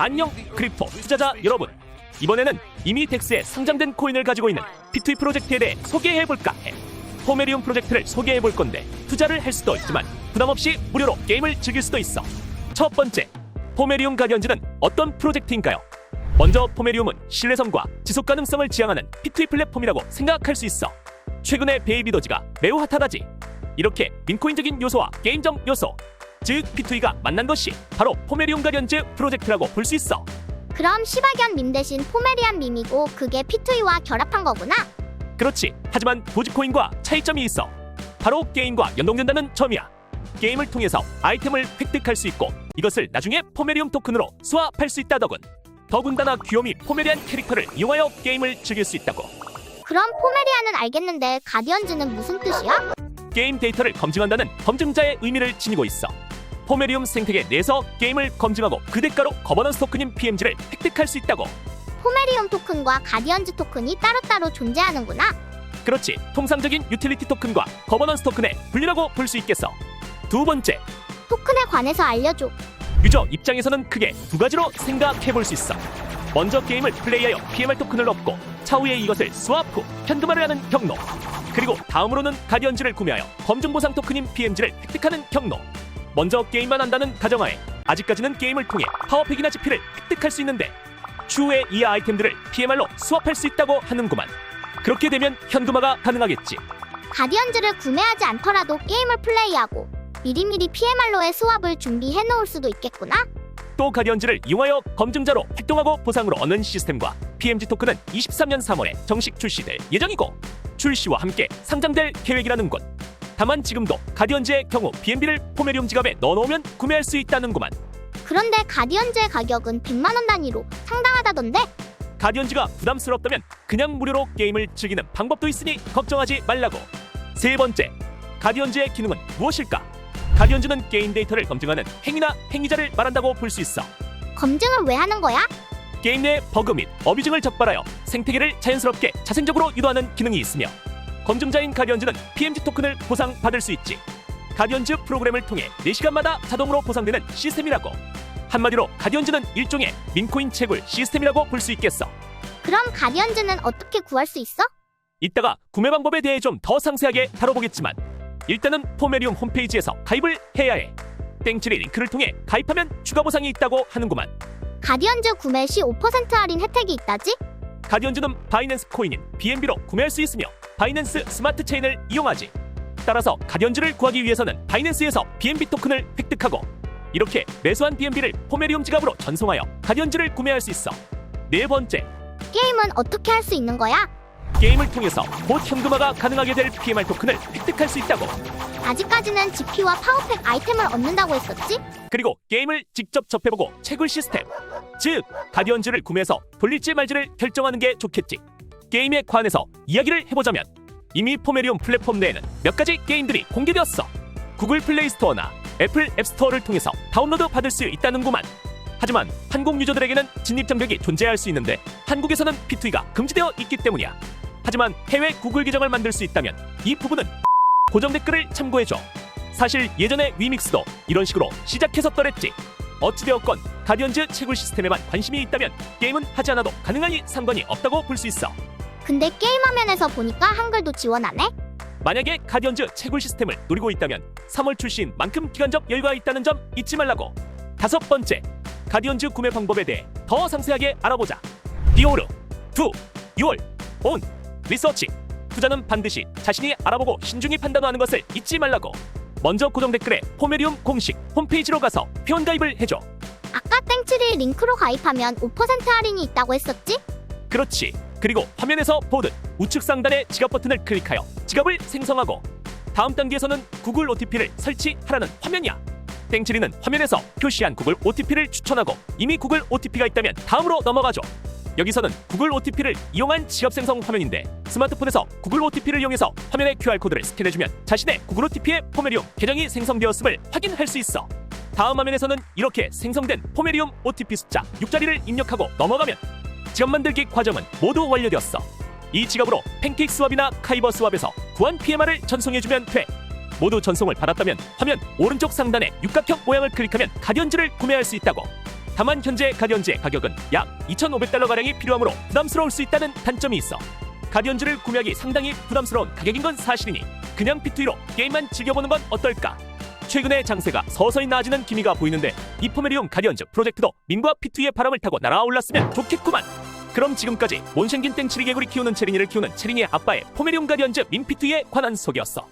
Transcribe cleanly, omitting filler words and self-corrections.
안녕 크립토 투자자 여러분, 이번에는 이미 덱스에 상장된 코인을 가지고 있는 P2E 프로젝트에 대해 소개해볼까 해. 포메리움 프로젝트를 소개해볼 건데 투자를 할 수도 있지만 부담없이 무료로 게임을 즐길 수도 있어. 첫 번째, 포메리움 가디언즈는 어떤 프로젝트인가요? 먼저 포메리움은 신뢰성과 지속 가능성을 지향하는 P2E 플랫폼이라고 생각할 수 있어. 최근에 베이비도지가 매우 핫하다지. 이렇게 민코인적인 요소와 게임적 요소, 즉 P2E가 만난 것이 바로 포메리움 가디언즈 프로젝트라고 볼 수 있어. 그럼 시바견 밈 대신 포메리안 밈이고 그게 P2E와 결합한 거구나? 그렇지. 하지만 도지코인과 차이점이 있어. 바로 게임과 연동된다는 점이야. 게임을 통해서 아이템을 획득할 수 있고 이것을 나중에 포메리움 토큰으로 스왑할 수 있다더군. 더군다나 귀요미 포메리안 캐릭터를 이용하여 게임을 즐길 수 있다고. 그럼 포메리안은 알겠는데 가디언즈는 무슨 뜻이야? 게임 데이터를 검증한다는 검증자의 의미를 지니고 있어. 포메리움 생태계 내에서 게임을 검증하고 그 대가로 거버넌스 토큰인 PMG를 획득할 수 있다고. 포메리움 토큰과 가디언즈 토큰이 따로따로 존재하는구나? 그렇지. 통상적인 유틸리티 토큰과 거버넌스 토큰의 분리라고 볼 수 있겠어. 두 번째, 토큰에 관해서 알려줘. 유저 입장에서는 크게 두 가지로 생각해 볼 수 있어. 먼저 게임을 플레이하여 PMR 토큰을 얻고 차후에 이것을 스왑 후 현금화를 하는 경로, 그리고 다음으로는 가디언즈를 구매하여 검증 보상 토큰인 PMG를 획득하는 경로. 먼저 게임만 한다는 가정하에 아직까지는 게임을 통해 파워팩이나 GP를 획득할 수 있는데 추후에 이 아이템들을 PMR로 스왑할 수 있다고 하는구만. 그렇게 되면 현금화가 가능하겠지. 가디언즈를 구매하지 않더라도 게임을 플레이하고 미리미리 PMR로의 스왑을 준비해 놓을 수도 있겠구나? 또 가디언즈를 이용하여 검증자로 활동하고 보상으로 얻는 시스템과 PMG 토큰은 23년 3월에 정식 출시될 예정이고 출시와 함께 상장될 계획이라는군. 다만 지금도 가디언즈의 경우 BNB를 포메리움 지갑에 넣어놓으면 구매할 수 있다는구만. 그런데 가디언즈의 가격은 100만원 단위로 상당하다던데? 가디언즈가 부담스럽다면 그냥 무료로 게임을 즐기는 방법도 있으니 걱정하지 말라고. 세 번째, 가디언즈의 기능은 무엇일까? 가디언즈는 게임 데이터를 검증하는 행위나 행위자를 말한다고 볼 수 있어. 검증을 왜 하는 거야? 게임 내 버그 및 어뷰징을 적발하여 생태계를 자연스럽게 자생적으로 유도하는 기능이 있으며 검증자인 가디언즈는 PMG 토큰을 보상받을 수 있지. 가디언즈 프로그램을 통해 4시간마다 자동으로 보상되는 시스템이라고. 한마디로 가디언즈는 일종의 민코인 채굴 시스템이라고 볼 수 있겠어. 그럼 가디언즈는 어떻게 구할 수 있어? 이따가 구매 방법에 대해 좀 더 상세하게 다뤄보겠지만 일단은 포메리움 홈페이지에서 가입을 해야 해. 땡칠이 링크를 통해 가입하면 추가 보상이 있다고 하는구만. 가디언즈 구매 시 5% 할인 혜택이 있다지? 가디언즈는 바이낸스 코인인 BNB로 구매할 수 있으며 바이낸스 스마트 체인을 이용하지. 따라서 가디언즈를 구하기 위해서는 바이낸스에서 BNB 토큰을 획득하고 이렇게 매수한 BNB를 포메리움 지갑으로 전송하여 가디언즈를 구매할 수 있어. 네 번째, 게임은 어떻게 할 수 있는 거야? 게임을 통해서 곧 현금화가 가능하게 될 PMR 토큰을 획득할 수 있다고. 아직까지는 GP와 파워팩 아이템을 얻는다고 했었지? 그리고 게임을 직접 접해보고 채굴 시스템, 즉 가디언즈를 구매해서 돌릴지 말지를 결정하는 게 좋겠지. 게임에 관해서 이야기를 해보자면 이미 포메리움 플랫폼 내에는 몇 가지 게임들이 공개되었어. 구글 플레이 스토어나 애플 앱스토어를 통해서 다운로드 받을 수 있다는구만. 하지만 한국 유저들에게는 진입 장벽이 존재할 수 있는데 한국에서는 P2E가 금지되어 있기 때문이야. 하지만 해외 구글 계정을 만들 수 있다면 이 부분은 고정 댓글을 참고해줘. 사실 예전에 위믹스도 이런 식으로 시작했었더랬지. 어찌되었건 가디언즈 채굴 시스템에만 관심이 있다면 게임은 하지 않아도 가능하니 상관이 없다고 볼 수 있어. 근데 게임 화면에서 보니까 한글도 지원하네? 만약에 가디언즈 채굴 시스템을 노리고 있다면 3월 출시인 만큼 기간적 여유가 있다는 점 잊지 말라고. 다섯 번째, 가디언즈 구매 방법에 대해 더 상세하게 알아보자. 디오르, 투, 6월, 온, 리서치. 투자는 반드시 자신이 알아보고 신중히 판단하는 것을 잊지 말라고. 먼저 고정 댓글에 포메리움 공식 홈페이지로 가서 회원 가입을 해줘. 아까 땡칠이 링크로 가입하면 5% 할인이 있다고 했었지? 그렇지. 그리고 화면에서 보듯 우측 상단의 지갑 버튼을 클릭하여 지갑을 생성하고 다음 단계에서는 구글 OTP를 설치하라는 화면이야. 땡칠이는 화면에서 표시한 구글 OTP를 추천하고 이미 구글 OTP가 있다면 다음으로 넘어가죠. 여기서는 구글 OTP를 이용한 지갑 생성 화면인데 스마트폰에서 구글 OTP를 이용해서 화면의 QR코드를 스캔해주면 자신의 구글 OTP의 포메리움 계정이 생성되었음을 확인할 수 있어. 다음 화면에서는 이렇게 생성된 포메리움 OTP 숫자 6자리를 입력하고 넘어가면 지갑 만들기 과정은 모두 완료되었어. 이 지갑으로 팬케이크 스왑이나 카이버 스왑에서 구한 PMR을 전송해주면 돼. 모두 전송을 받았다면 화면 오른쪽 상단의 육각형 모양을 클릭하면 가디언즈를 구매할 수 있다고. 다만 현재 가디언즈의 가격은 약 2,500달러가량이 필요하므로 부담스러울 수 있다는 단점이 있어 가디언즈를 구매하기 상당히 부담스러운 가격인 건 사실이니 그냥 P2E로 게임만 즐겨보는 건 어떨까? 최근에 장세가 서서히 나아지는 기미가 보이는데 이 포메리움 가디언즈 프로젝트도 민과 P2E의 바람을 타고 날아올랐으면 좋겠구만. 그럼 지금까지 몬생긴 땡치리 개구리 키우는 체린이를 키우는 체린이의 아빠의 포메리움 가디언즈 민 P2E에 관한 소개였어.